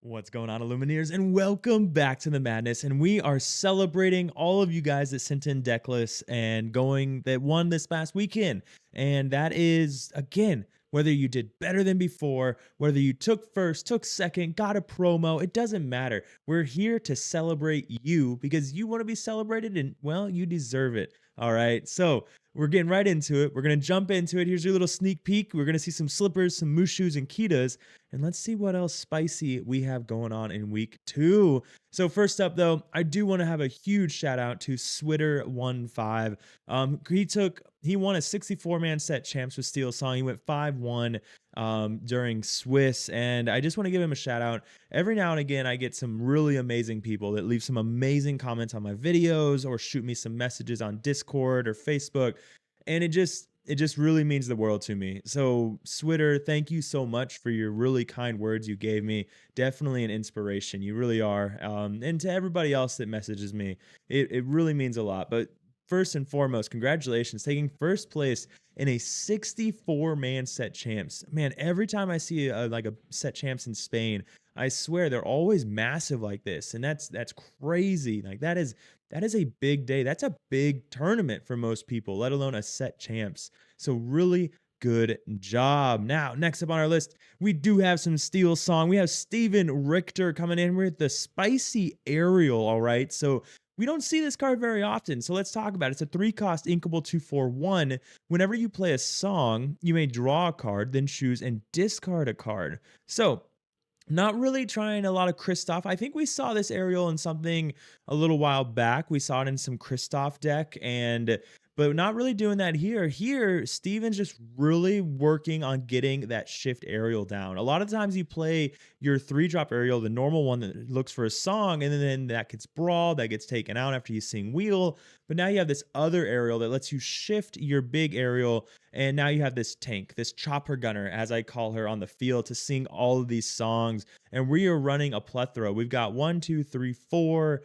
What's going on, Illumineers? And welcome back to the madness. And we are celebrating all of you guys that sent in deck lists and going that won this past weekend. And that is, again, whether you did better than before, whether you took first, took second, got a promo, it doesn't matter. We're here to celebrate you because you want to be celebrated and, well, you deserve it. All right. So we're getting right into it. We're going to jump into it. Here's your little sneak peek. We're going to see some slippers, some Mushus, and Kitas. And let's see what else spicy we have going on in week 2. So first up, though, I do want to have a huge shout out to Switter15. He won a 64-man set champs with SteelSong. He went 5-1 during Swiss, and I just want to give him a shout out. Every now and again, I get some really amazing people that leave some amazing comments on my videos or shoot me some messages on Discord or Facebook, and it just really means the world to me. So Switter, thank you so much for your really kind words you gave me. Definitely an inspiration. You really are. And to everybody else that messages me, it really means a lot. But first and foremost, congratulations, taking first place in a 64-man set champs. Man, every time I see like a set champs in Spain, I swear they're always massive like this. And that's crazy. Like that is a big day. That's a big tournament for most people, let alone a set champs. So really good job. Now, next up on our list, we do have some SteelSong. We have Steven Richter coming in with the spicy aerial. All right. So we don't see this card very often. So let's talk about it. It's a 3-cost inkable 2/4/1. Whenever you play a song, you may draw a card, then choose and discard a card. So not really trying a lot of Kristoff. I think we saw this aerial in something a little while back. We saw it in some Kristoff deck, but not really doing that here. Here, Steven's just really working on getting that shift aerial down. A lot of times you play your 3-drop aerial, the normal one that looks for a song, and then that gets brawl, that gets taken out after you sing wheel. But now you have this other aerial that lets you shift your big aerial, and now you have this tank, this chopper gunner, as I call her, on the field to sing all of these songs. And we are running a plethora. We've got 1, 2, 3, 4.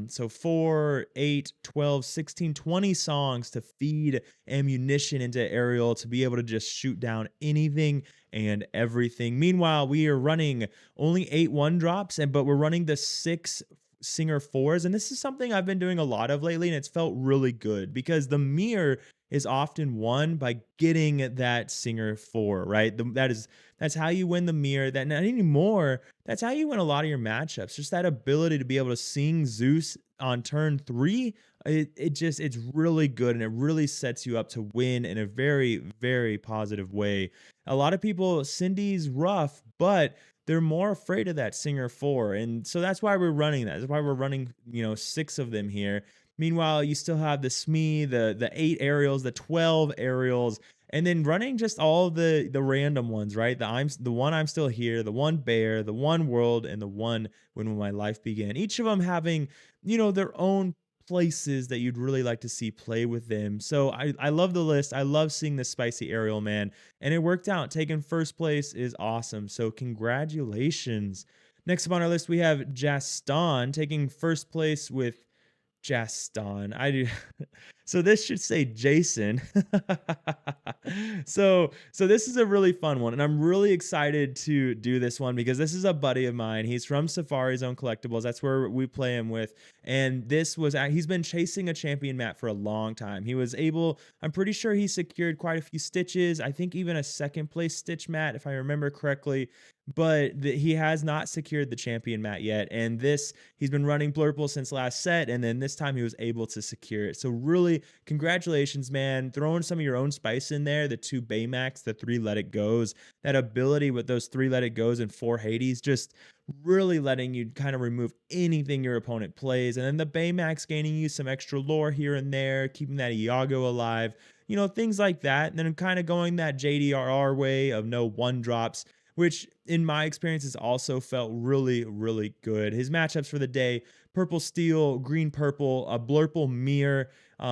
So 4, 8, 12, 16, 20 songs to feed ammunition into aerial to be able to just shoot down anything and everything. Meanwhile, we are running only 8 1-drops, but we're running the 6 Singer 4s. And this is something I've been doing a lot of lately, and it's felt really good because the mirror is often won by getting that Singer 4, right? That's how you win the mirror. That not anymore. That's how you win a lot of your matchups. Just that ability to be able to sing Zeus on turn 3. It's really good, and it really sets you up to win in a very, very positive way. A lot of people, Cindy's rough, but they're more afraid of that Singer 4. And so that's why we're running that. That's why we're running, 6 of them here. Meanwhile, you still have the Smee, the 8 aerials, the 12 aerials, and then running just all the random ones, right? The one I'm still here, the one bear, the one world, and the one when will my life began. Each of them having, their own places that you'd really like to see play with them. So I love the list. I love seeing the spicy aerial, man. And it worked out. Taking first place is awesome. So congratulations. Next up on our list, we have Jaston taking first place with Jaston. I do. So this should say Jason. So this is a really fun one, and I'm really excited to do this one because this is a buddy of mine. He's from Safari Zone Collectibles. That's where we play him with. And he's been chasing a champion mat for a long time. I'm pretty sure he secured quite a few stitches. I think even a second place stitch mat, if I remember correctly. But he has not secured the champion mat yet. And he's been running Blurple since last set, and then this time he was able to secure it. So really, congratulations, man. Throwing some of your own spice in there, the 2 Baymax, the 3 Let It Goes, that ability with those 3 Let It Goes and 4 Hades, just really letting you kind of remove anything your opponent plays. And then the Baymax gaining you some extra lore here and there, keeping that Iago alive, things like that. And then kind of going that JDRR way of no 1-drops, which in my experience has also felt really, really good. His matchups for the day: purple steel, green purple, a blurple mirror,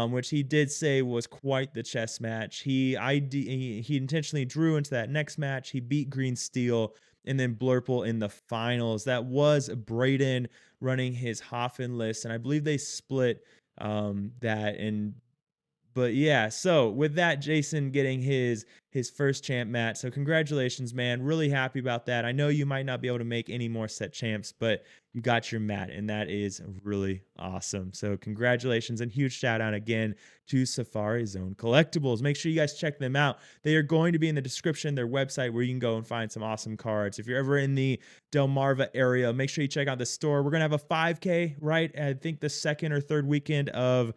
which he did say was quite the chess match. He intentionally drew into that next match. He beat green steel and then blurple in the finals. That was Braden running his Hoffen list, and I believe they split that, and But yeah, so with that, Jason getting his first champ match. So congratulations, man. Really happy about that. I know you might not be able to make any more set champs, but you got your mat, and that is really awesome. So congratulations and huge shout out again to Safari Zone Collectibles. Make sure you guys check them out. They are going to be in the description, their website, where you can go and find some awesome cards. If you're ever in the Delmarva area, make sure you check out the store. We're gonna have a 5K, right? I think the second or third weekend of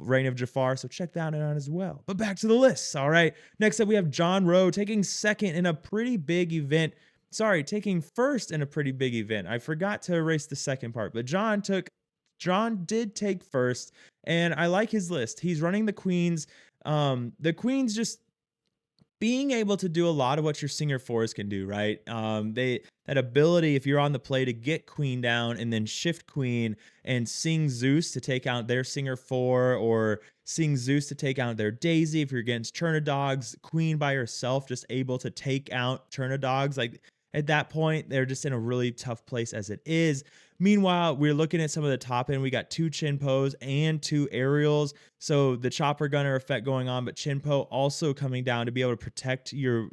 Reign of Jafar, so check that out as well. But back to the list. All right, next up we have John Rowe taking second in a pretty big event. Sorry, taking first in a pretty big event. I forgot to erase the second part, but John did take first, and I like his list. He's running the Queens. The Queens just being able to do a lot of what your Singer 4s can do, right? That ability, if you're on the play, to get Queen down and then shift Queen and sing Zeus to take out their Singer 4, or sing Zeus to take out their Daisy. If you're against Chernadogs, Queen by herself just able to take out Chernadogs. Like, at that point, they're just in a really tough place as it is. Meanwhile, we're looking at some of the top end. We got 2 Chinpos and 2 Aerials. So the chopper gunner effect going on, but Chinpo also coming down to be able to protect your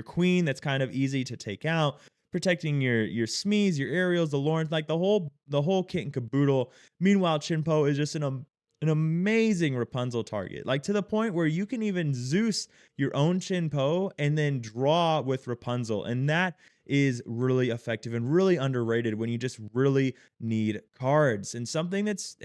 queen that's kind of easy to take out, protecting your Smees, your Aerials, the Lawrence, like the whole kit and caboodle. Meanwhile, Chinpo is just an amazing Rapunzel target, like to the point where you can even Zeus your own Chinpo and then draw with Rapunzel, and that is really effective and really underrated when you just really need cards, and something it's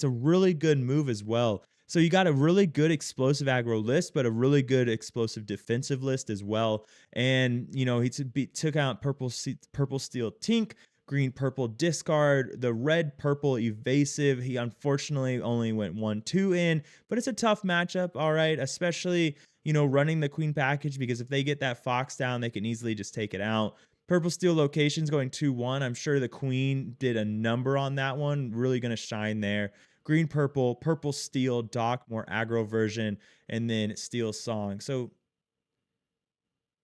a really good move as well. So you got a really good explosive aggro list, but a really good explosive defensive list as well. And he took out purple steel Tink, green purple discard, the red purple evasive. He unfortunately only went 1-2 in, but it's a tough matchup, all right, especially running the queen package, because if they get that fox down, they can easily just take it out. Purple steel locations going 2-1. I'm sure the queen did a number on that one, really going to shine there. Green purple, purple steel, Doc, more aggro version, and then SteelSong. So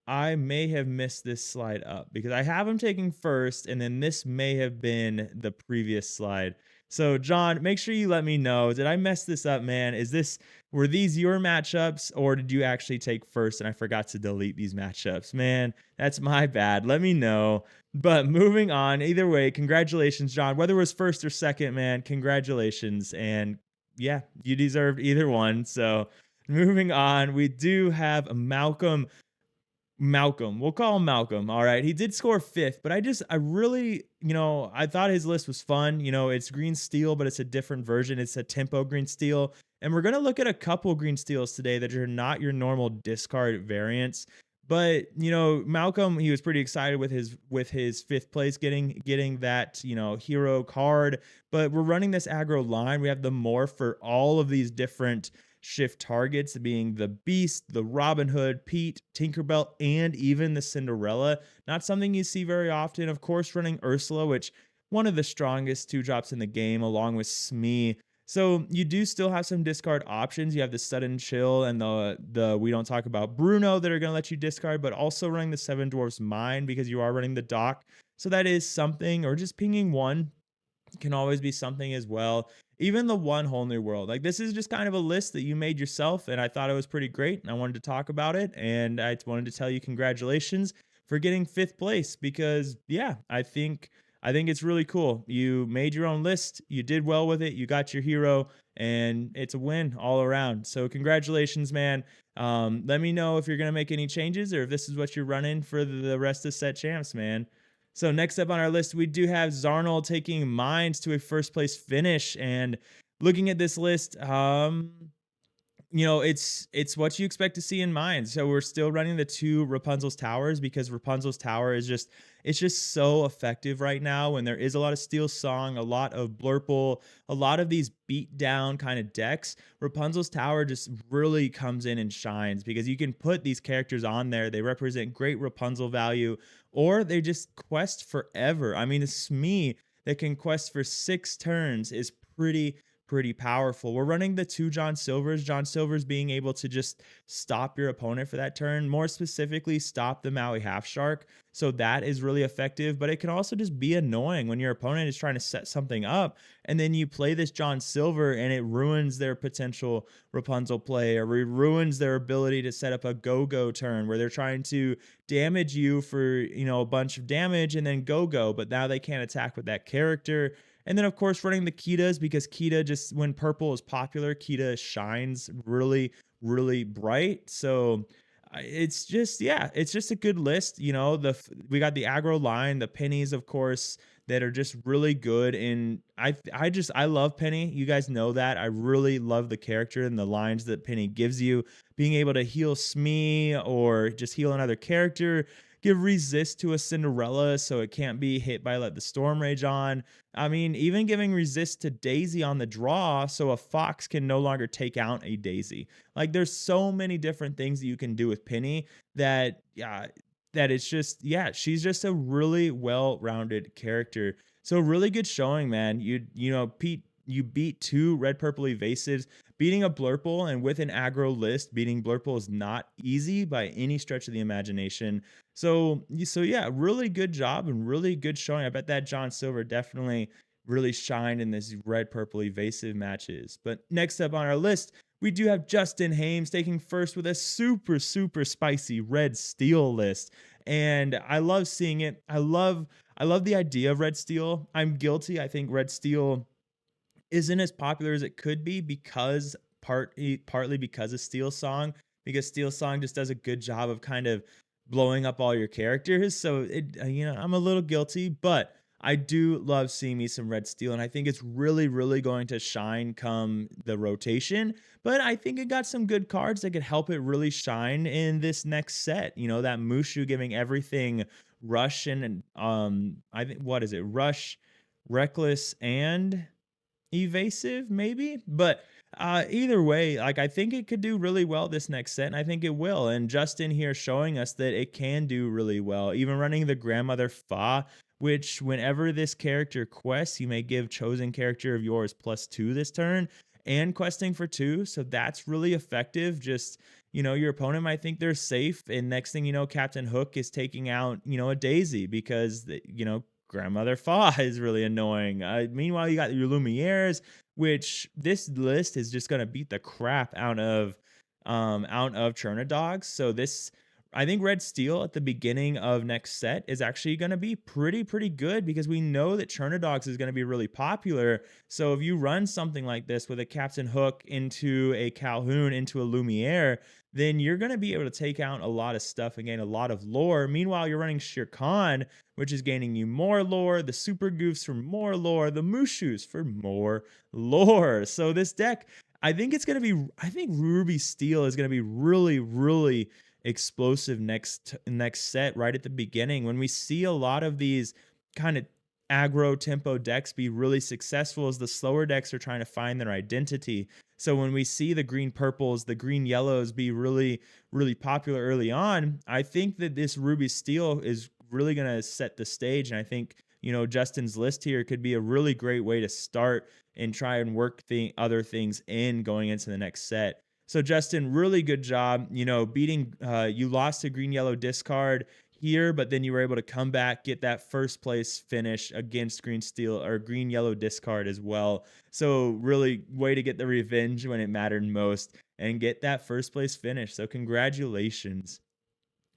I may have messed this slide up because I have him taking first, and then this may have been the previous slide. So John, make sure you let me know. Did I mess this up, man? Were these your matchups, or did you actually take first and I forgot to delete these matchups? Man, that's my bad. Let me know. But moving on, either way, congratulations, John. Whether it was first or second, man, congratulations. And yeah, you deserved either one. So moving on, we do have Malcolm. We'll call him Malcolm. All right. He did score fifth, but I really, I thought his list was fun. It's green steel, but it's a different version. It's a tempo green steel. And we're going to look at a couple green steels today that are not your normal discard variants. But, Malcolm, he was pretty excited with his fifth place getting that, hero card. But we're running this aggro line. We have the morph for all of these different shift targets, being the Beast, the Robin Hood, Pete, Tinkerbell, and even the Cinderella. Not something you see very often. Of course, running Ursula, which one of the strongest 2-drops in the game, along with Smee. So you do still have some discard options. You have the Sudden Chill and the We Don't Talk About Bruno that are going to let you discard, but also running the Seven Dwarfs Mine because you are running the Doc. So that is something, or just pinging one can always be something as well. Even the One Whole New World. Like, this is just kind of a list that you made yourself, and I thought it was pretty great, and I wanted to talk about it, and I wanted to tell you congratulations for getting fifth place, because yeah, I think it's really cool. You made your own list, you did well with it, you got your hero, and it's a win all around. So congratulations, man. Let me know if you're gonna make any changes or if this is what you're running for the rest of Set Champs, man. So next up on our list, we do have Zarnell taking Mines to a first place finish. And looking at this list, it's what you expect to see in Mines. So we're still running the 2 Rapunzel's Towers because Rapunzel's Tower is just so effective right now when there is a lot of SteelSong, a lot of Blurple, a lot of these beat down kind of decks. Rapunzel's Tower just really comes in and shines because you can put these characters on there. They represent great Rapunzel value, or they just quest forever. I mean, a Smee that can quest for 6 turns is pretty pretty powerful. We're running the two John Silvers. John Silvers being able to just stop your opponent for that turn, more specifically, stop the Maui Half Shark. So that is really effective, but it can also just be annoying when your opponent is trying to set something up and then you play this John Silver and it ruins their potential Rapunzel play, or ruins their ability to set up a go-go turn where they're trying to damage you for, a bunch of damage and then go-go, but now they can't attack with that character. And then, of course, running the Kita, because Kita, just when purple is popular, Kita shines really, really bright. So it's just, yeah, it's just a good list. We got the aggro line, the pennies, of course, that are just really good. And I love Penny. You guys know that. I really love the character and the lines that Penny gives you. Being able to heal Smee or just heal another character, give resist to a Cinderella so it can't be hit by Let the Storm Rage on. I mean, even giving resist to Daisy on the draw so a Fox can no longer take out a Daisy. Like, there's so many different things that you can do with Penny that, yeah, that it's just, yeah, she's just a really well-rounded character. So really good showing, man. Pete, you beat two red purple evasives, beating a Blurple, and with an aggro list, beating Blurple is not easy by any stretch of the imagination. So yeah, really good job and really good showing. I bet that John Silver definitely really shined in this red purple evasive matches. But next up on our list, we do have Justin Hames taking first with a super, super spicy red steel list. And I love seeing it. I love the idea of red steel. I'm guilty. I think red steel isn't as popular as it could be because partly because of SteelSong, because SteelSong just does a good job of kind of blowing up all your characters. So I'm a little guilty, but I do love seeing me some red steel, and I think it's really, really going to shine come the rotation. But I think it got some good cards that could help it really shine in this next set. That Mushu giving everything rush and I think, what is it? Rush, reckless, and evasive, maybe. But either way, like, I think it could do really well this next set, and I think it will. And Justin here showing us that it can do really well, even running the Grandmother Fa, which whenever this character quests, you may give chosen character of yours +2 this turn, and questing for 2. So that's really effective. Just, your opponent might think they're safe, and next thing you know, Captain Hook is taking out, a Daisy because, Grandmother Fa is really annoying. Meanwhile, you got your Lumieres, which this list is just gonna beat the crap out of Churna Dogs. So I think Red Steel at the beginning of next set is actually going to be pretty good, because we know that Churna Dogs is going to be really popular. So if you run something like this with a Captain Hook into a Calhoun into a Lumiere, then you're going to be able to take out a lot of stuff and gain a lot of lore. Meanwhile, you're running Shere Khan, which is gaining you more lore, the Super Goofs for more lore, the Mushus for more lore. So this deck, I think Ruby Steel is going to be really, really explosive next set right at the beginning, when we see a lot of these kind of aggro tempo decks be really successful as the slower decks are trying to find their identity. So when we see the green purples, the green yellows be really, really popular early on, I think that this Ruby Steel is really going to set the stage. And I think, Justin's list here could be a really great way to start and try and work the other things in going into the next set. So Justin, really good job, beating, you lost to green yellow discard here, but then you were able to come back, get that first place finish against green steel or green yellow discard as well. So really way to get the revenge when it mattered most and get that first place finish. So congratulations.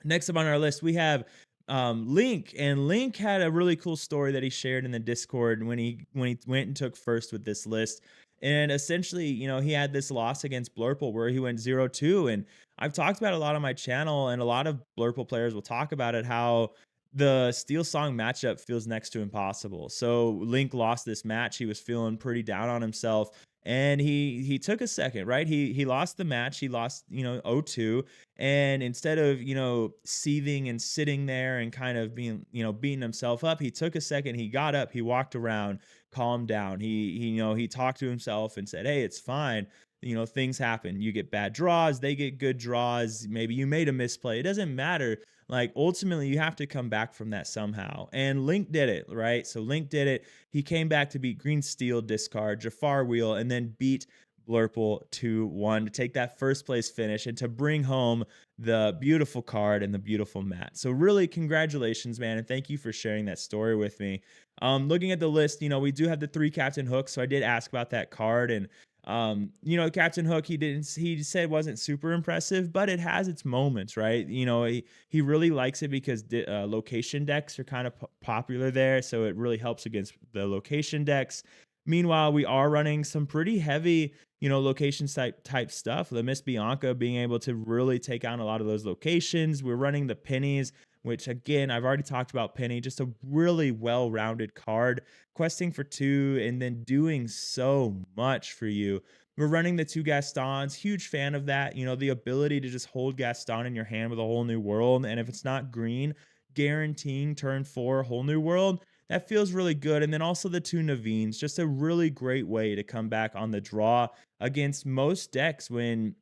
Next up on our list, we have Link, and Link had a really cool story that he shared in the Discord when he went and took first with this list. And essentially, he had this loss against Blurple where he went 0-2. And I've talked about it a lot on my channel, and a lot of Blurple players will talk about it, how the SteelSong matchup feels next to impossible. So Link lost this match. He was feeling pretty down on himself, and he took a second, right? He lost the match. He lost, 0-2. And instead of, seething and sitting there and kind of being, beating himself up, he took a second, he got up, he walked around, calmed down. He talked to himself and said, "Hey, it's fine. Things happen. You get bad draws, they get good draws. Maybe you made a misplay. It doesn't matter. Like, ultimately, you have to come back from that somehow." And Link did it, right? So Link did it. He came back to beat Green Steel, discard, Jafar Wheel, and then beat Blurple 2-1 to take that first place finish and to bring home the beautiful card and the beautiful mat. So really, congratulations, man, and thank you for sharing that story with me. Looking at the list, we do have the 3 Captain Hooks, so I did ask about that card. And Captain Hook, he said wasn't super impressive, but it has its moments, right? He really likes it because location decks are kind of popular there, so it really helps against the location decks. Meanwhile, we are running some pretty heavy, location type stuff. The Miss Bianca being able to really take on a lot of those locations. We're running the pennies, which again, I've already talked about Penny, just a really well-rounded card, questing for 2 and then doing so much for you. We're running the 2 Gastons, huge fan of that. The ability to just hold Gaston in your hand with a whole new world. And if it's not green, guaranteeing turn 4, whole new world. That feels really good. And then also the 2 Naveen's, just a really great way to come back on the draw against most decks when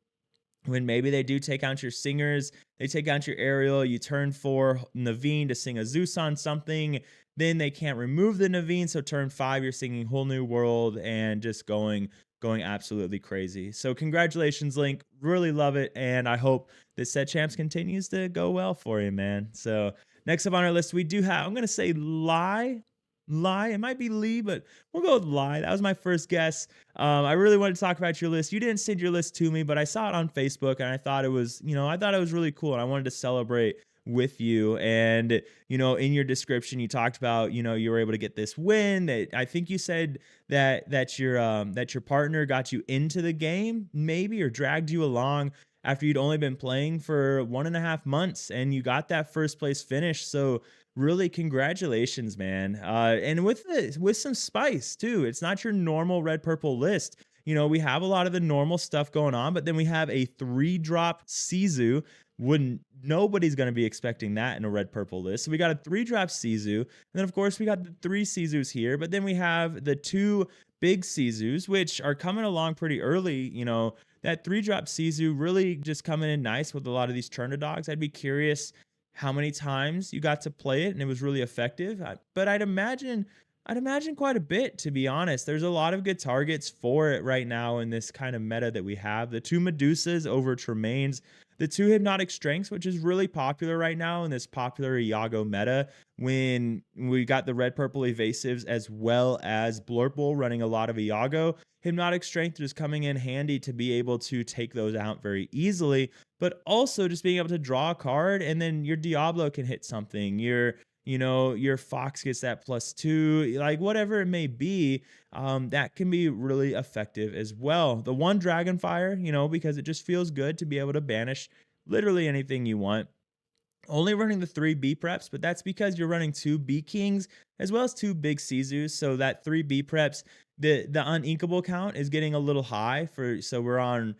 maybe they do take out your singers, they take out your Ariel, you turn 4 Naveen to sing a Zeus on something, then they can't remove the Naveen, so turn 5 you're singing Whole New World and just going absolutely crazy. So congratulations, Link. Really love it, and I hope this Set Champs continues to go well for you, man. So next up on our list, we do have, I'm going to say Lie. It might be Lee, but we'll go with Lie. That was my first guess. I really wanted to talk about your list. You didn't send your list to me, but I saw it on Facebook and I thought it was, really cool, and I wanted to celebrate with you. And, in your description, you talked about, you were able to get this win. That I think you said that your partner got you into the game, maybe, or dragged you along after you'd only been playing for 1.5 months, and you got that first place finish. So really, congratulations, man. And with some spice too. It's not your normal red purple list. We have a lot of the normal stuff going on, but then we have a 3-drop Sizu. Nobody's going to be expecting that in a red purple list. So we got a 3-drop Sizu, and then of course we got the 3 Sizus here, but then we have the 2 big Sizus, which are coming along pretty early. That 3-drop Sizu really just coming in nice with a lot of these Turner dogs. I'd be curious how many times you got to play it and it was really effective. But I'd imagine quite a bit, to be honest. There's a lot of good targets for it right now in this kind of meta that we have. The 2 Medusas over Tremaines, the 2 Hypnotic Strengths, which is really popular right now in this popular Iago meta, when we got the red purple evasives as well as Blurple running a lot of Iago. Hypnotic Strength is coming in handy to be able to take those out very easily, but also just being able to draw a card, and then your Diablo can hit something. Your Fox gets that +2, like whatever it may be, that can be really effective as well. The 1 Dragonfire, because it just feels good to be able to banish literally anything you want. Only running the 3 B preps, but that's because you're running 2 B Kings as well as 2 big Sizus. So that 3 B preps, the uninkable count is getting a little high so we're on,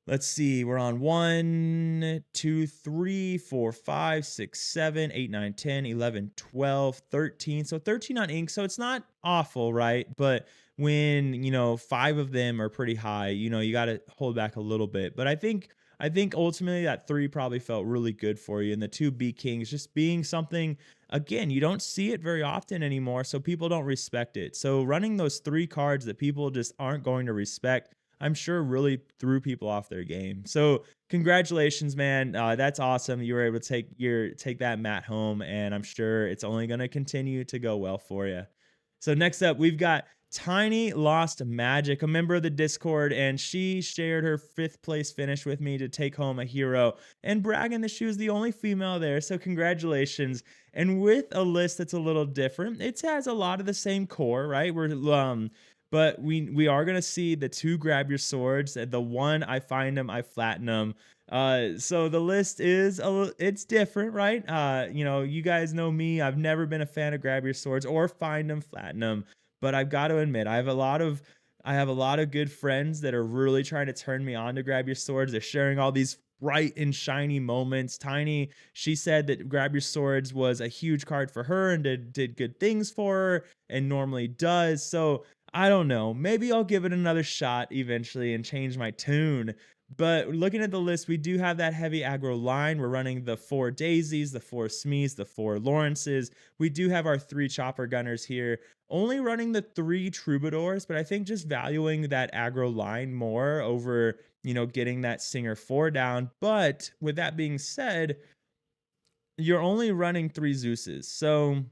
let's see, we're on 1, 2, 3, 4, 5, 6, 7, 8, 9, 10, 11, 12, 13. So 13 on ink. So it's not awful, right? But when, 5 of them are pretty high, you got to hold back a little bit. But I think ultimately that 3 probably felt really good for you. And the 2 B Kings just being something, again, you don't see it very often anymore, so people don't respect it. So running those 3 cards that people just aren't going to respect, I'm sure really threw people off their game. So congratulations, man. That's awesome. You were able to take that mat home, and I'm sure it's only going to continue to go well for you. So next up, we've got Tiny Lost Magic, a member of the Discord, and she shared her 5th place finish with me to take home a hero, and bragging that she was the only female there. So congratulations. And with a list that's a little different, it has a lot of the same core, right? But we are gonna see the 2 Grab Your Swords, the 1 I Find Them, I Flatten Them. So the list is it's different, right? You guys know me. I've never been a fan of Grab Your Swords or Find Them, Flatten Them. But I've got to admit, I have a lot of good friends that are really trying to turn me on to Grab Your Swords. They're sharing all these bright and shiny moments. Tiny, she said that Grab Your Swords was a huge card for her and did good things for her and normally does. So I don't know. Maybe I'll give it another shot eventually and change my tune. But looking at the list, we do have that heavy aggro line. We're running the 4 Daisies, the 4 Smees, the 4 Lawrences. We do have our 3 Chopper Gunners here, only running the 3 Troubadours, but I think just valuing that aggro line more over, getting that Singer 4 down. But with that being said, you're only running 3 Zeuses. So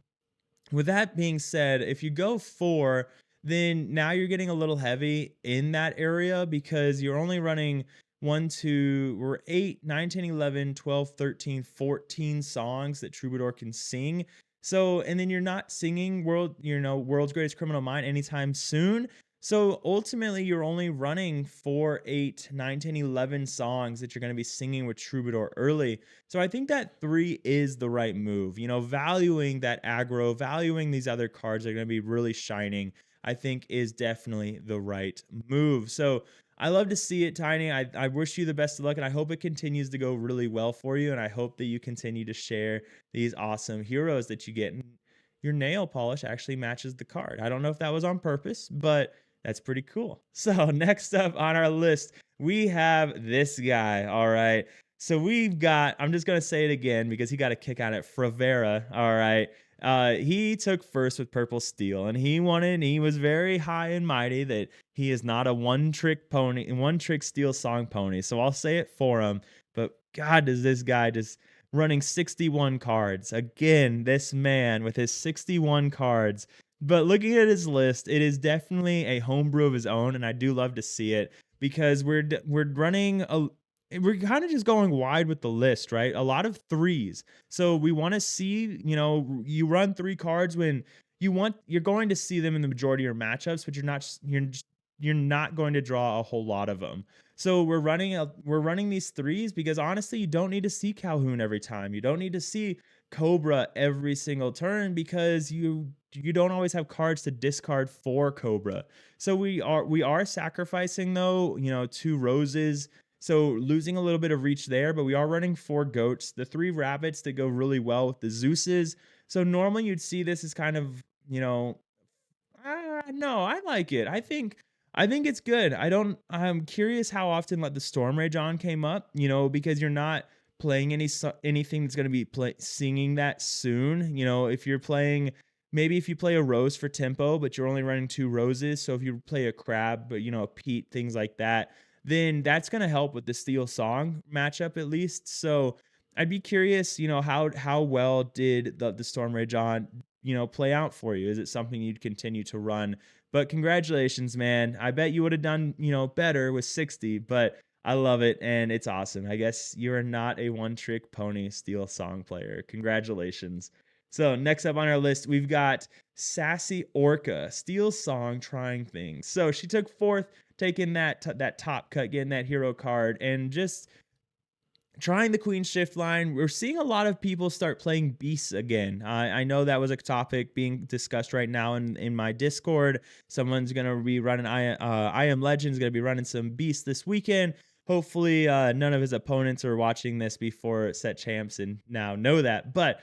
with that being said, if you go 4, then now you're getting a little heavy in that area because you're only running 1, 2, we're 8, 9, 10, 11, 12, 13, 14 songs that Troubadour can sing. So, and then you're not singing World's Greatest Criminal Mind anytime soon. So ultimately, you're only running 4, 8, 9, 10, 11 songs that you're going to be singing with Troubadour early. So I think that 3 is the right move. Valuing that aggro, valuing these other cards that are going to be really shining, I think is definitely the right move. So I love to see it, Tiny. I wish you the best of luck, and I hope it continues to go really well for you, and I hope that you continue to share these awesome heroes that you get. And your nail polish actually matches the card. I don't know if that was on purpose, but that's pretty cool. So next up on our list, we have this guy. All right. So we've got, I'm just going to say it again because he got a kick out at Fravera. All right. He took first with Purple Steel, and he wanted, and he was very high and mighty that he is not a one-trick SteelSong pony. So I'll say it for him. But God, does this guy just running 61 cards. Again, this man with his 61 cards. But looking at his list, it is definitely a homebrew of his own, and I do love to see it because we're kind of just going wide with the list, right? A lot of 3s. So we want to see, you run 3 cards when you're going to see them in the majority of your matchups, but you're not going to draw a whole lot of them. So we're running these 3s because honestly, you don't need to see Calhoun every time. You don't need to see Cobra every single turn because you don't always have cards to discard for Cobra. So we are sacrificing though, 2 Roses. So losing a little bit of reach there, but we are running 4 Goats, the 3 Rabbits that go really well with the Zeuses. So normally you'd see this as kind of, no, I like it. I think it's good. I'm curious how often Let the Storm Rage On came up, because you're not playing anything that's going to be singing that soon. If you're playing, maybe if you play a Rose for tempo, but you're only running 2 Roses. So if you play a Crab, but a Pete, things like that, then that's going to help with the SteelSong matchup at least. So I'd be curious, how well did the Storm Rage On, play out for you? Is it something you'd continue to run? But congratulations, man. I bet you would have done, better with 60, but I love it and it's awesome. I guess you're not a one-trick pony SteelSong player. Congratulations. So next up on our list, we've got Sassy Orca, SteelSong trying things. So she took 4th, taking that top cut, getting that hero card, and just trying the Queen Shift line. We're seeing a lot of people start playing Beasts again. I know that was a topic being discussed right now in my Discord. Someone's going to be running, I Am Legend's going to be running some Beasts this weekend. Hopefully none of his opponents are watching this before Set Champs and now know that. But,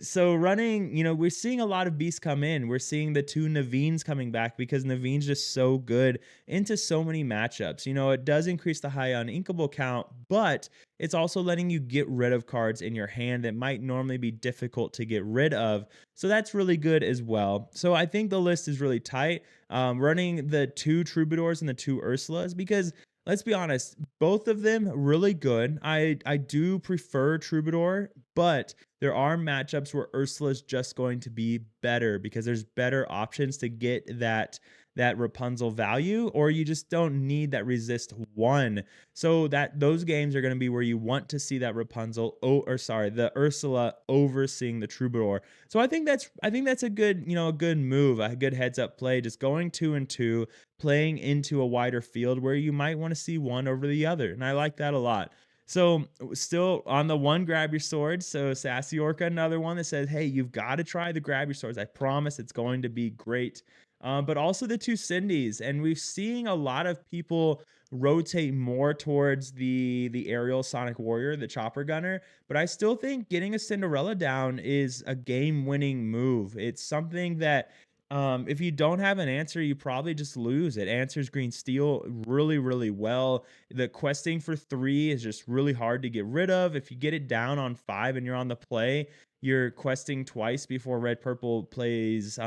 so running, we're seeing a lot of Beasts come in. We're seeing the 2 Naveen's coming back because Naveen's just so good into so many matchups. It does increase the high uninkable count, but it's also letting you get rid of cards in your hand that might normally be difficult to get rid of. So that's really good as well. So I think the list is really tight. Running the 2 Troubadours and the 2 Ursulas because let's be honest, both of them really good. I do prefer Troubadour, but there are matchups where Ursula's just going to be better because there's better options to get that Rapunzel value, or you just don't need that resist 1. So those games are going to be where you want to see that the Ursula overseeing the Troubadour. So I think that's a good, a good move, a good heads up play, just going 2 and 2, playing into a wider field where you might want to see one over the other. And I like that a lot. So still on the one grab your sword. So Sassy Orca, another one that says, hey, you've got to try the grab your swords. I promise it's going to be great. But also the two Cindy's, and we've seeing a lot of people rotate more towards the aerial Sonic Warrior, the chopper gunner. But I still think getting a Cinderella down is a game-winning move. It's something that if you don't have an answer, you probably just lose. It answers green steel really, really well. The questing for 3 is just really hard to get rid of. If you get it down on 5 and you're on the play, you're questing twice before red purple plays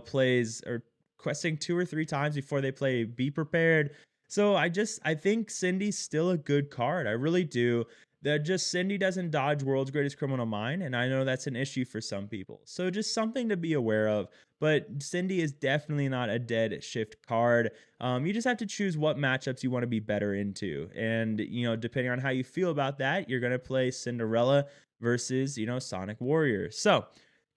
plays or questing 2 or 3 times before they play Be Prepared. So I think Cindy's still a good card. I really do. That just Cindy doesn't dodge World's Greatest Criminal Mind, and I know that's an issue for some people. So just something to be aware of. But Cindy is definitely not a dead shift card. You just have to choose what matchups you want to be better into, and depending on how you feel about that, you're gonna play Cinderella versus Sonic Warrior. So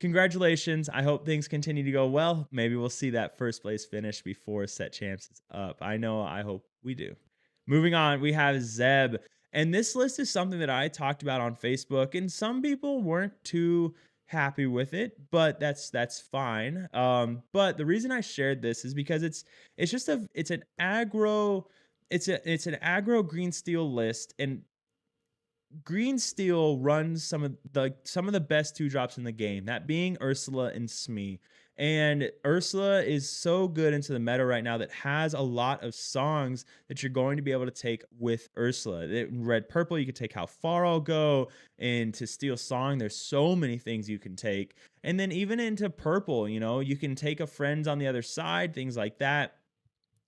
congratulations. I hope things continue to go well. Maybe we'll see that first place finish before Set Champs is up. I hope we do. Moving on, we have Zeb. And this list is something that I talked about on Facebook, and some people weren't too happy with it, but that's fine. But the reason I shared this is because it's an aggro green steel list, and green steel runs some of the best 2 drops in the game, that being Ursula and Smee. And Ursula is so good into the meta right now that has a lot of songs that you're going to be able to take with Ursula. In red purple, you can take How Far I'll Go. Into SteelSong, there's so many things you can take. And then even into purple, you can take a Friends on the Other Side, things like that.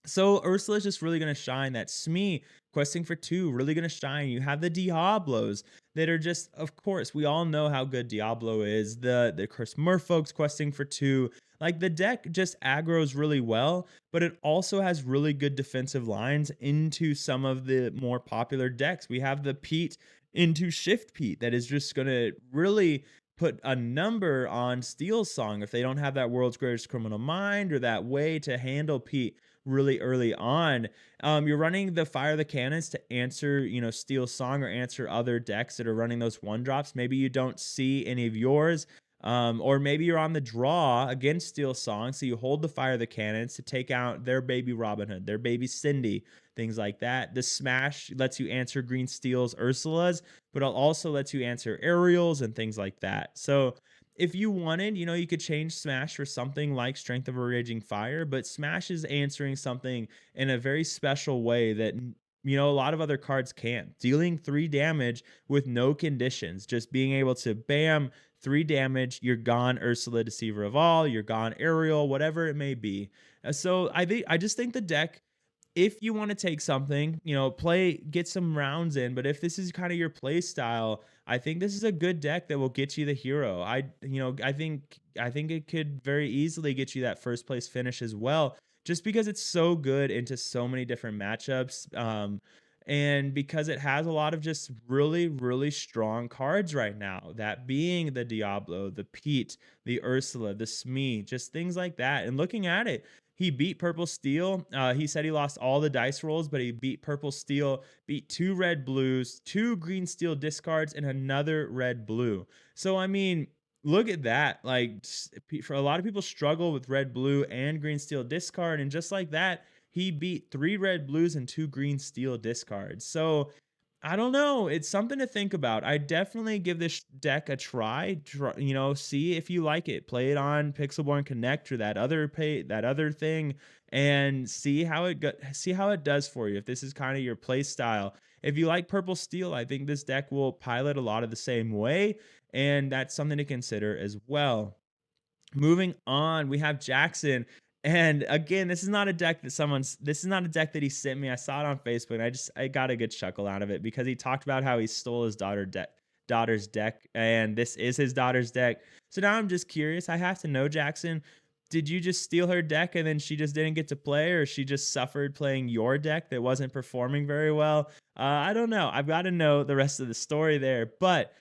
So Ursula's just really going to shine. That Smee questing for 2 really going to shine. You have the Diablos that are just, of course, we all know how good Diablo is. The Chris Merfolks questing for 2. Like, the deck just aggroes really well, but it also has really good defensive lines into some of the more popular decks. We have the Pete into Shift Pete that is just going to really put a number on SteelSong if they don't have that World's Greatest Criminal Mind or that way to handle Pete really early on. You're running the Fire the Cannons to answer, SteelSong, or answer other decks that are running those 1-drops. Maybe you don't see any of yours. Or maybe you're on the draw against SteelSong, so you hold the Fire the Cannons to take out their baby Robin Hood, their baby Cindy, things like that. The Smash lets you answer Green Steel's Ursulas, but it also lets you answer Ariels and things like that. So if you wanted, you could change Smash for something like Strength of a Raging Fire, but Smash is answering something in a very special way that a lot of other cards can't. Dealing 3 damage with no conditions, just being able to bam, 3 damage, you're gone Ursula, Deceiver of All, you're gone Ariel, whatever it may be. So I just think the deck, if you want to take something, get some rounds in, but if this is kind of your play style, I think this is a good deck that will get you the hero. I think it could very easily get you that first place finish as well, just because it's so good into so many different matchups. And because it has a lot of just really, really strong cards right now, that being the Diablo, the Pete, the Ursula, the Smee, just things like that. And looking at it, he beat Purple Steel. He said he lost all the dice rolls, but he beat Purple Steel, beat 2 red blues, 2 green steel discards, and another red blue. So, I mean, look at that. Like, for a lot of people struggle with red blue and green steel discard, and just like that, he beat 3 red blues and 2 green steel discards. So I don't know. It's something to think about. I definitely give this deck a try. See if you like it. Play it on Pixelborn Connect or that other thing, and see how it does for you. If this is kind of your play style. If you like Purple Steel, I think this deck will pilot a lot of the same way, and that's something to consider as well. Moving on, we have Jackson. And again, this is not a deck that he sent me. I saw it on Facebook, and I got a good chuckle out of it because he talked about how he stole his daughter's deck, and this is his daughter's deck. So now I'm just curious. I have to know, Jackson, did you just steal her deck and then she just didn't get to play, or she just suffered playing your deck that wasn't performing very well? I don't know. I've got to know the rest of the story there, but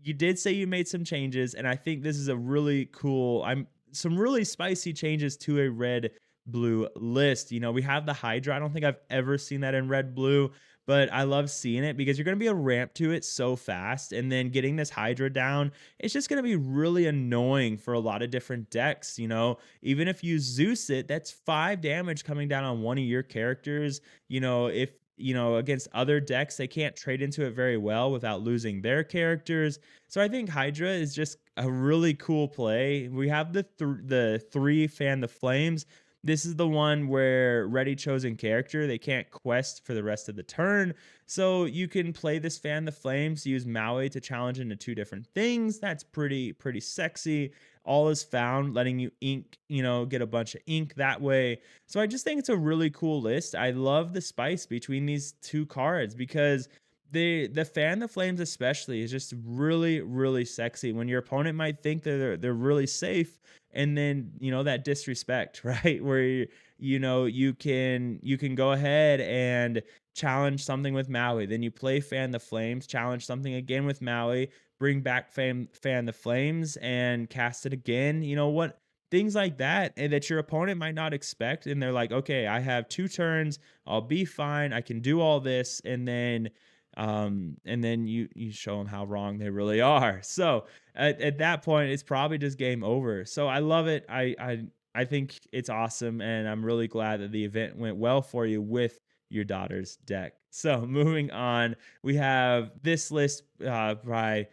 you did say you made some changes, and I think this is a really cool. Some really spicy changes to a red blue list. We have the Hydra. I don't think I've ever seen that in red blue, but I love seeing it because you're going to be able to ramp to it so fast. And then getting this Hydra down, it's just going to be really annoying for a lot of different decks. Even if you Zeus it, that's 5 damage coming down on one of your characters. If against other decks, they can't trade into it very well without losing their characters. So I think Hydra is just a really cool play. We have the three Fan the Flames. This is the one where ready chosen character, they can't quest for the rest of the turn. So you can play this Fan the Flames, use Maui to challenge into 2 different things. That's pretty sexy. All is found, letting you ink, get a bunch of ink that way. So I just think it's a really cool list. I love the spice between these two cards because the Fan the Flames especially is just really sexy when your opponent might think that they're really safe, and then that disrespect, right, where you can go ahead and challenge something with Maui, then you play Fan the Flames, challenge something again with Maui, bring back Fan the Flames and cast it again. What, things like that, and that your opponent might not expect, and they're like, okay, I have 2 turns, I'll be fine, I can do all this, and then you show them how wrong they really are. So at that point, it's probably just game over. So I love it. I think it's awesome, and I'm really glad that the event went well for you with your daughter's deck. So moving on, we have this list by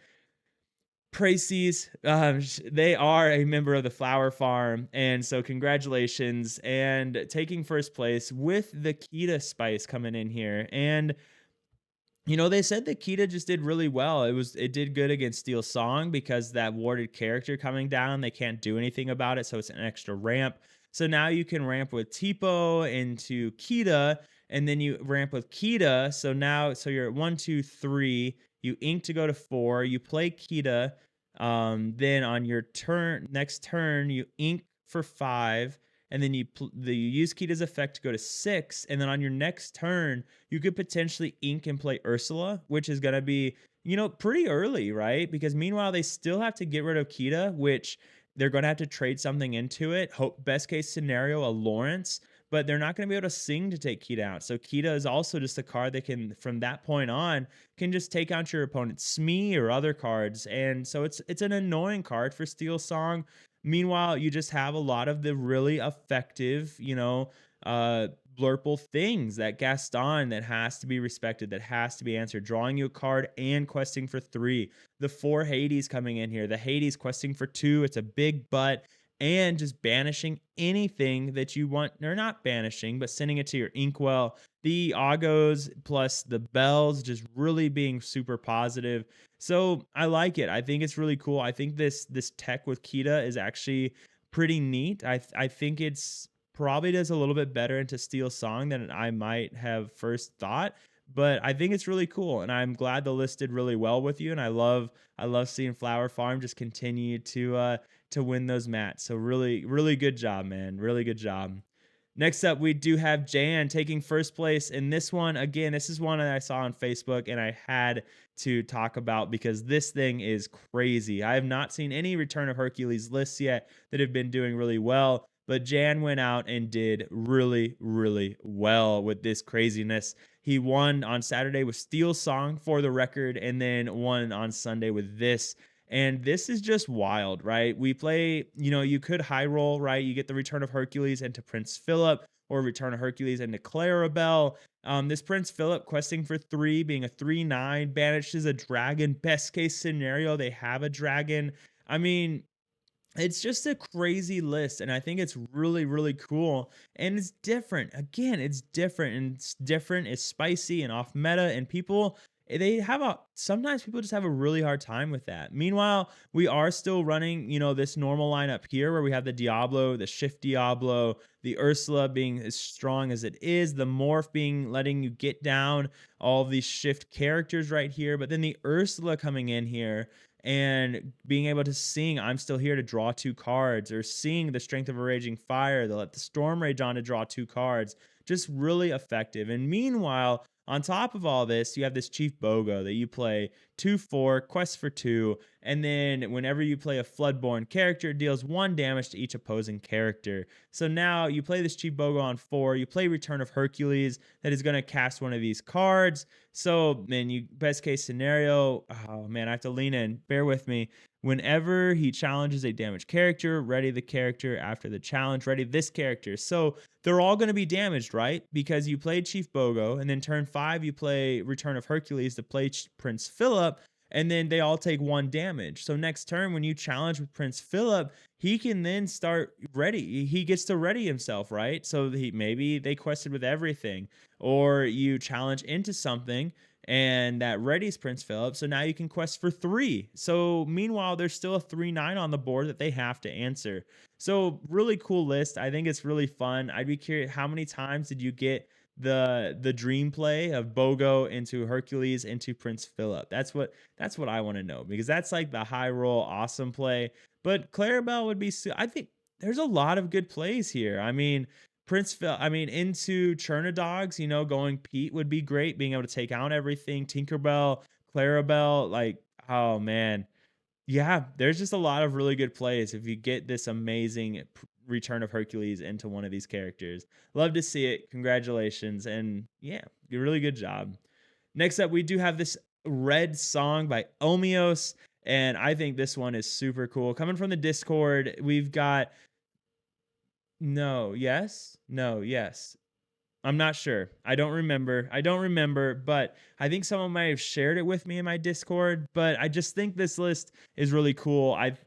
Tracy's. They are a member of the Flower Farm, and so congratulations, and taking first place with the Kita Spice coming in here. And they said that Kita just did really well. It did good against SteelSong because that warded character coming down, they can't do anything about it, so it's an extra ramp. So now you can ramp with Tipo into Kita, and then you ramp with Kita. So you're at 1, 2, 3. You ink to go to 4. You play Kita. Then on your next turn, you ink for 5, and then you use Kita's effect to go to 6, and then on your next turn, you could potentially ink and play Ursula, which is gonna be, pretty early, right? Because meanwhile, they still have to get rid of Kita, which they're gonna have to trade something into it. Hope best case scenario, a Lawrence, but they're not gonna be able to sing to take Kita out. So Kita is also just a card that can, from that point on, can just take out your opponent's Smee or other cards. And so it's an annoying card for SteelSong. Meanwhile, you just have a lot of the really effective, uh, blurple things, that Jaston that has to be respected, that has to be answered, drawing you a card and questing for 3. The 4 Hades coming in here, the Hades questing for 2. It's a big butt, and just banishing anything that you want, or not banishing, but sending it to your Inkwell. The Agos plus the Bells just really being super positive. So I like it. I think it's really cool. I think this tech with Kita is actually pretty neat. I think it's probably does a little bit better into SteelSong than I might have first thought. But I think it's really cool, and I'm glad the list did really well with you. And I love seeing Flower Farm just continue to win those mats. So really good job, man. Really good job. Next up, we do have Jan taking first place in this one. Again, this is one that I saw on Facebook and I had to talk about because this thing is crazy. I have not seen any Return of Hercules lists yet that have been doing really well, but Jan went out and did really well with this craziness. He won on Saturday with SteelSong for the record, and then won on Sunday with this. And this is just wild, right? We play, you could high roll, right? You get the Return of Hercules into Prince Philip, or Return of Hercules into Clarabelle. This Prince Philip questing for 3, being a 3/9, banishes a dragon. Best case scenario, they have a dragon. I mean, it's just a crazy list, and I think it's really cool, and it's different. Again, it's different, and it's different, it's spicy and off meta, and sometimes people just have a really hard time with that. Meanwhile, we are still running, this normal lineup here where we have the Diablo, the Shift Diablo, the Ursula being as strong as it is, the Morph being letting you get down all of these Shift characters right here, but then the Ursula coming in here and being able to sing I'm Still Here to draw 2 cards, or seeing the Strength of a Raging Fire to let the Storm Rage on to draw 2 cards. Just really effective. And meanwhile, On top of all this, you have this Chief Bogo that you play 2/4, quest for 2, and then whenever you play a Floodborn character, it deals 1 damage to each opposing character. So now you play this Chief Bogo on 4, you play Return of Hercules that is going to cast one of these cards. So, man, you best case scenario, oh man, I have to lean in. Bear with me. Whenever he challenges a damaged character, ready the character after the challenge, ready this character. So they're all going to be damaged, right? Because you played Chief Bogo, and then turn 5, you play Return of Hercules to play Prince Philip, and then they all take 1 damage. So next turn, when you challenge with Prince Philip, he can then start ready. He gets to ready himself, right? So maybe they quested with everything, or you challenge into something and that readies Prince Philip. So now you can quest for 3. So meanwhile, there's still a 3/9 on the board that they have to answer. So really cool list. I think it's really fun. I'd be curious, how many times did you get the dream play of Bogo into Hercules into Prince Philip? That's what I want to know, because that's like the high roll awesome play. But Clarabelle would be, I think there's a lot of good plays here. I mean, into Chernadogs, going Pete would be great, being able to take out everything. Tinkerbell, Clarabelle, like, oh man. Yeah, there's just a lot of really good plays if you get this amazing Return of Hercules into one of these characters. Love to see it. Congratulations. And yeah, really good job. Next up, we do have this Red Song by Omios. And I think this one is super cool. Coming from the Discord, we've got no, yes, no, yes. I'm not sure. I don't remember, but I think someone might have shared it with me in my Discord, but I just think this list is really cool. I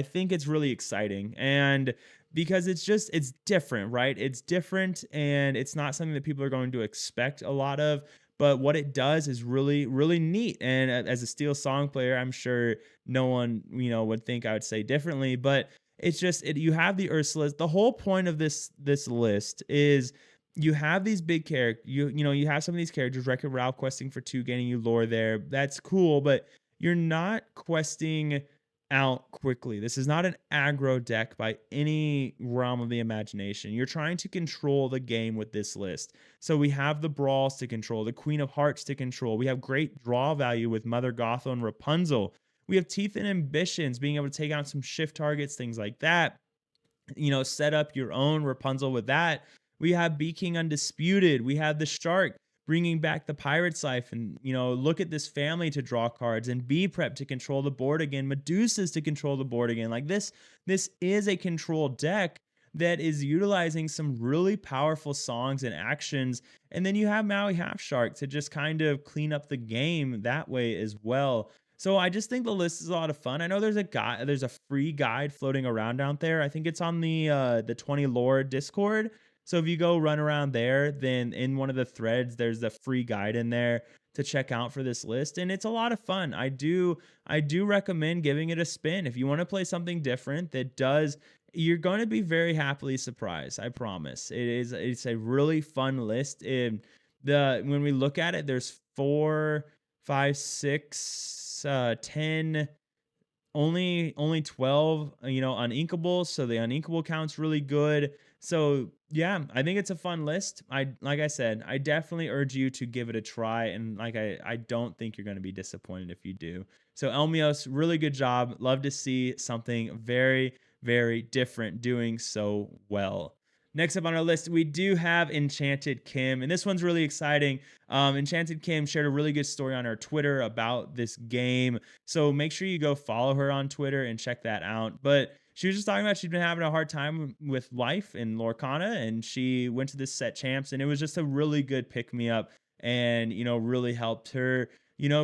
think it's really exciting, and because it's different, right? It's different, and it's not something that people are going to expect a lot of, but what it does is really, really neat. And as a SteelSong player, I'm sure no one, would think I would say differently, but it's just you have the Ursulas. The whole point of this list is you have these big characters. You have some of these characters. Wreck-It Ralph questing for 2, getting you lore there. That's cool, but you're not questing out quickly. This is not an aggro deck by any realm of the imagination. You're trying to control the game with this list. So we have the Brawls to control, the Queen of Hearts to control. We have great draw value with Mother Gothel and Rapunzel. We have Teeth and Ambitions, being able to take out some shift targets, things like that. Set up your own Rapunzel with that. We have Be King Undisputed. We have the Shark bringing back the Pirate's Life. And, look at this family to draw cards, and Be Prep to control the board again. Medusa's to control the board again. Like this is a control deck that is utilizing some really powerful songs and actions. And then you have Maui Half Shark to just kind of clean up the game that way as well. So I just think the list is a lot of fun. I know there's a free guide floating around out there. I think it's on the 20 Lore Discord. So if you go run around there, then in one of the threads, there's the free guide in there to check out for this list, and it's a lot of fun. I do recommend giving it a spin. If you want to play something different you're going to be very happily surprised. I promise. It's a really fun list. When we look at it, there's 4, 5, 6, 10, only 12 uninkable, so the uninkable count's really good. So yeah, I think it's a fun list. Like I said, I definitely urge you to give it a try, and I don't think you're going to be disappointed if you do. So Elmios, really good job. Love to see something very, very different doing so well. Next up on our list, we do have Enchanted Kim, and this one's really exciting. Enchanted Kim shared a really good story on her Twitter about this game, so make sure you go follow her on Twitter and check that out. But she was just talking about she'd been having a hard time with life in Lorcana, and she went to this Set Champs, and it was just a really good pick-me-up, and really helped her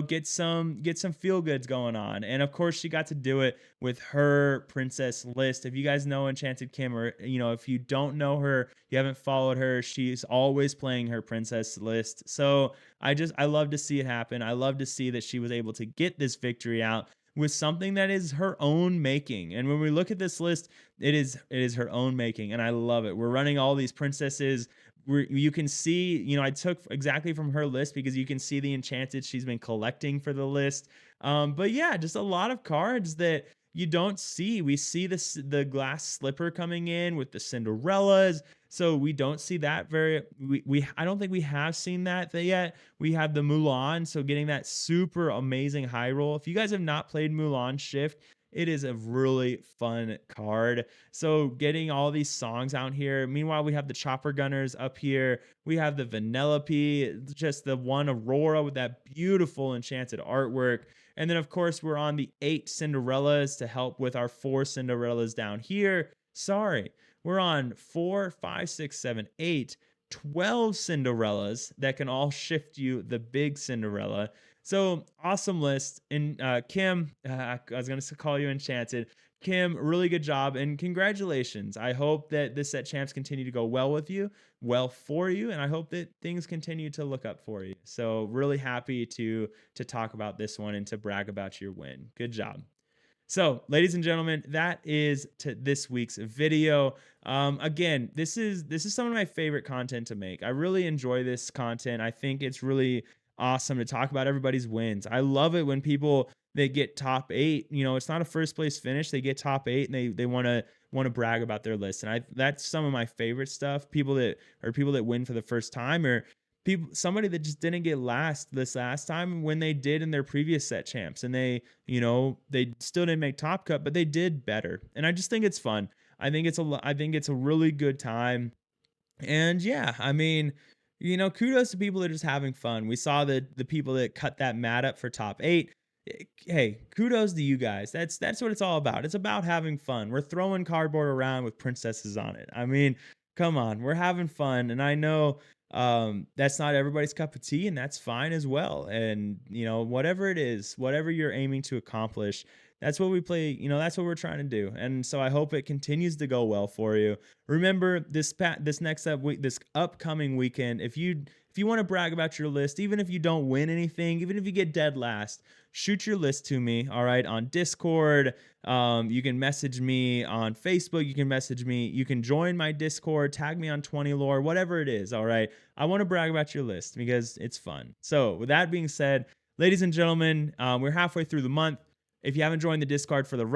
get some feel goods going on. And of course, she got to do it with her princess list. If you guys know Enchanted Kim, or if you don't know her, you haven't followed her, she's always playing her princess list. So I love to see it happen. I love to see that she was able to get this victory out with something that is her own making. And when we look at this list, it is her own making, and I love it. We're running all these princesses. You can see, I took exactly from her list because you can see the enchanted she's been collecting for the list. But yeah, just a lot of cards that you don't see. We see the glass slipper coming in with the Cinderellas. So we don't see that we I don't think we have seen that yet. We have the Mulan, so getting that super amazing high roll. If you guys have not played Mulan Shift, it is a really fun card. So getting all these songs out here. Meanwhile, we have the Chopper Gunners up here. We have the Vanellope, just the one Aurora with that beautiful enchanted artwork. And then, of course, we're on the 8 Cinderellas to help with our 4 Cinderellas down here. Sorry, we're on 4, 5, 6, 7, 8, 12 Cinderellas that can all shift you the big Cinderella. So awesome list. And Kim, I was going to call you Enchanted. Kim, really good job and congratulations. I hope that this set champs continue to go well with you, well for you, and I hope that things continue to look up for you. So really happy to talk about this one and to brag about your win. Good job. So, ladies and gentlemen, that is to this week's video. Again, this is some of my favorite content to make. I really enjoy this content. I think it's really awesome to talk about everybody's wins. I love it when people they get top 8. You know, it's not a first place finish. They get top 8 and they want to brag about their list. And that's some of my favorite stuff. People that win for the first time, or somebody that just didn't get last this last time when they did in their previous set champs, and they still didn't make top cut, but they did better. And I just think it's fun. I think it's a really good time. And yeah, I mean, kudos to people that are just having fun. We saw the people that cut that mat up for top 8. Hey, kudos to you guys. That's what it's all about. It's about having fun. We're throwing cardboard around with princesses on it. I mean, come on, we're having fun. And I know that's not everybody's cup of tea, and that's fine as well. And whatever it is, whatever you're aiming to accomplish, that's what we play. That's what we're trying to do. And so I hope it continues to go well for you. Remember this upcoming weekend, if you want to brag about your list, even if you don't win anything, even if you get dead last, shoot your list to me, all right, on Discord. You can message me on Facebook. You can message me. You can join my Discord, tag me on 20lore, whatever it is, all right? I want to brag about your list because it's fun. So with that being said, ladies and gentlemen, we're halfway through the month. If you haven't joined the Discord for the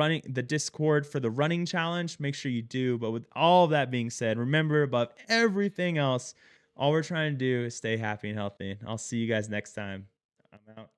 running challenge, make sure you do. But with all of that being said, remember, above everything else, all we're trying to do is stay happy and healthy. I'll see you guys next time. I'm out.